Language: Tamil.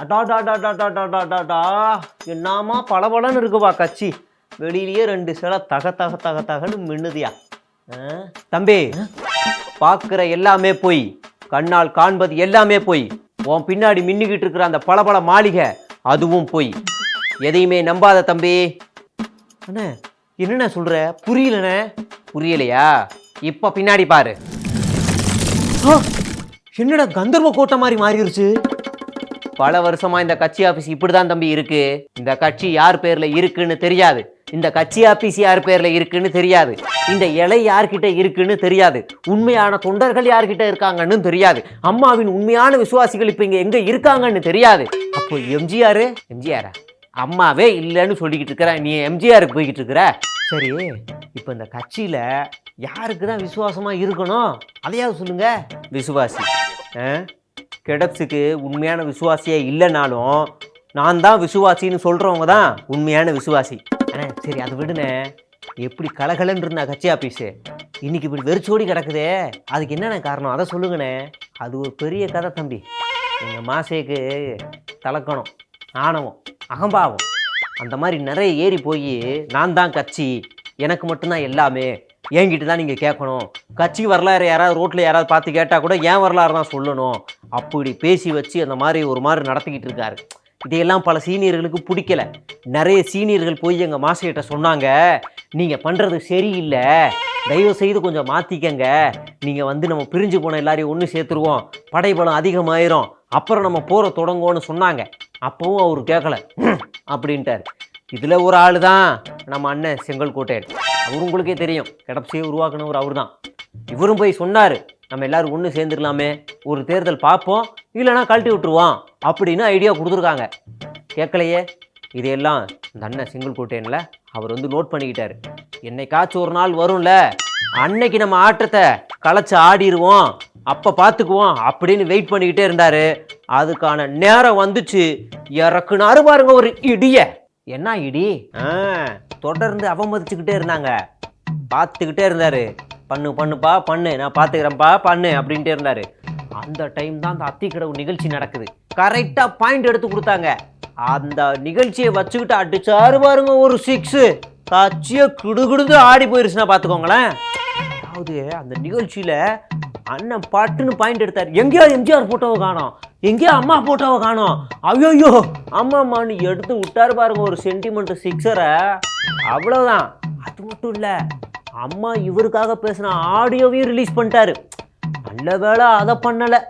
அடாடாடாடாடாடாடாடா என்னமா பளபளன்னு இருக்குப்பா கட்சி. வெளியிலேயே ரெண்டு சிலை தக தக தக தகன்னு மின்னுதியா. தம்பி, பார்க்குற எல்லாமே போய், கண்ணால் காண்பது எல்லாமே போய், உன் பின்னாடி மின்னுக்கிட்டு இருக்கிற அந்த பளபள மாளிகை அதுவும் போய். எதையுமே நம்பாத தம்பி. அண்ணே என்னண்ணே சொல்ற? புரியலண்ணே. புரியலையா? இப்ப பின்னாடி பாரு. என்னடா கந்தர்வ கோட்டை மாதிரி மாறிடுச்சு. பல வருஷமா இந்த கட்சி ஆபீஸ் இப்படிதான் தம்பி இருக்கு. இந்த கட்சி யார் பேர்ல இருக்குன்னு தெரியாது. இந்த கட்சி ஆபீஸ் யார் பேர்ல இருக்குன்னு தெரியாது. இந்த இலை யார்கிட்ட இருக்குன்னு தெரியாது. உண்மையான தொண்டர்கள் யார்கிட்ட இருக்காங்கன்னு தெரியாது. அம்மாவின் உண்மையான விசுவாசிகள் இப்ப இங்க எங்க இருக்காங்கன்னு தெரியாது. அப்போ எம்ஜிஆரா? அம்மாவே இல்லைன்னு சொல்லிக்கிட்டு இருக்கிற நீ எம்ஜிஆருக்கு போய்கிட்டு இருக்கிற. சரி, இப்ப இந்த கட்சியில யாருக்கு தான் விசுவாசமா இருக்கணும் அதையாவது சொல்லுங்க. விசுவாசி கெடப்ஸுக்கு உண்மையான விசுவாசியே இல்லைனாலும் நான் தான் விசுவாசின்னு சொல்கிறவங்க தான் உண்மையான விசுவாசி. சரி, அதை விடுனே. எப்படி கலகலன்னு இருந்தா கட்சி ஆஃபீஸு, இன்னைக்கு இப்படி வெறிச்சோடி கிடக்குதே, அதுக்கு என்னென்ன காரணம் அதை சொல்லுங்கண்ணே. அது ஒரு பெரிய கதை தம்பி. எங்கள் மாசேக்கு தலக்கணம், ஆணவம், அகம்பாவம் அந்த மாதிரி நிறைய ஏறி போய் நான் தான் கட்சி, எனக்கு மட்டும்தான் எல்லாமே, என்கிட்ட தான் நீங்கள் கேட்கணும், கட்சி வரலாறு யாராவது ரோட்டில் யாராவது பார்த்து கேட்டால் கூட ஏன் வரலாறு தான் சொல்லணும், அப்படி பேசி வச்சு அந்த மாதிரி ஒரு மாதிரி நடத்திக்கிட்டு இருக்காரு. இதையெல்லாம் பல சீனியர்களுக்கு பிடிக்கல. நிறைய சீனியர்கள் போய் எங்கள் மாஸ்டர்கிட்ட சொன்னாங்க, நீங்கள் பண்ணுறது சரியில்லை, தயவு செய்து கொஞ்சம் மாற்றிக்கங்க, நீங்கள் வந்து நம்ம பிரிஞ்சு போன எல்லாரையும் ஒன்று சேர்த்துருவோம், படைபலம் அதிகமாயிரும், அப்புறம் நம்ம போகிற தொடங்குவோன்னு சொன்னாங்க. அப்பவும் அவர் கேட்கல அப்படின்ட்டார். இதில் ஒரு ஆள் தான் நம்ம அண்ணன் செங்கல்கோட்டையன். அவர் உங்களுக்கே தெரியும், கெடப்ஸையே உருவாக்குனவர் அவர் தான். இவரும் போய் சொன்னார், நம்ம எல்லாரும் ஒன்று சேர்ந்துடலாமே, ஒரு தேர்தல் பார்ப்போம், இல்லைனா கழட்டி விட்டுருவோம் அப்படின்னு ஐடியா கொடுத்துருக்காங்க. கேட்கலையே. இதையெல்லாம் இந்த அண்ணன் செங்கல்கோட்டையனில் அவர் வந்து நோட் பண்ணிக்கிட்டார். என்னைக்காச்சும் ஒரு நாள் வரும்ல, அன்னைக்கு நம்ம ஆட்டத்தை களைச்சி ஆடிடுவோம், அப்போ பார்த்துக்குவோம் அப்படின்னு வெயிட் பண்ணிக்கிட்டே இருந்தார். அதுக்கான நேரம் வந்துச்சு, இறக்குனாரு பாருங்க ஒரு இடிய. என்ன இடி? தொடர்ந்து அவமதிச்சுக்கிட்டே இருந்தாங்க, பார்த்துக்கிட்டே இருந்தாரு. பண்ணுப்பா பண்ணு, நான் பார்த்துக்கிறேன்ப்பா பண்ணு அப்படின்ட்டே இருந்தாரு. அந்த டைம் தான் அந்த அத்திக்கடவு நிகழ்ச்சி நடக்குது. கரெக்டாக பாயிண்ட் எடுத்து கொடுத்தாங்க. அந்த நிகழ்ச்சியை வச்சுக்கிட்டு அடிச்சாரு பாருங்க ஒரு 6. கட்சியை கிடுகிடுது ஆடி போயிருச்சுன்னா பார்த்துக்கோங்களேன். அதாவது அந்த நிகழ்ச்சியில அண்ணன் பட்டுன்னு பாயிண்ட் எடுத்தார். எங்கேயோ எம்ஜிஆர் போட்டோவை காணோம், எங்கேயோ அம்மா போட்டோவை காணோம், ஐயோயோ அம்மான்னு எடுத்து விட்டாரு பாருங்க ஒரு சென்டிமெண்ட் 6. அவ்வளவுதான். அது மட்டும் இல்ல, அம்மா இவருக்காக பேசின ஆடியோவையும் ரிலீஸ் பண்ணிட்டாரு. நல்ல வேளை அதை பண்ணலை,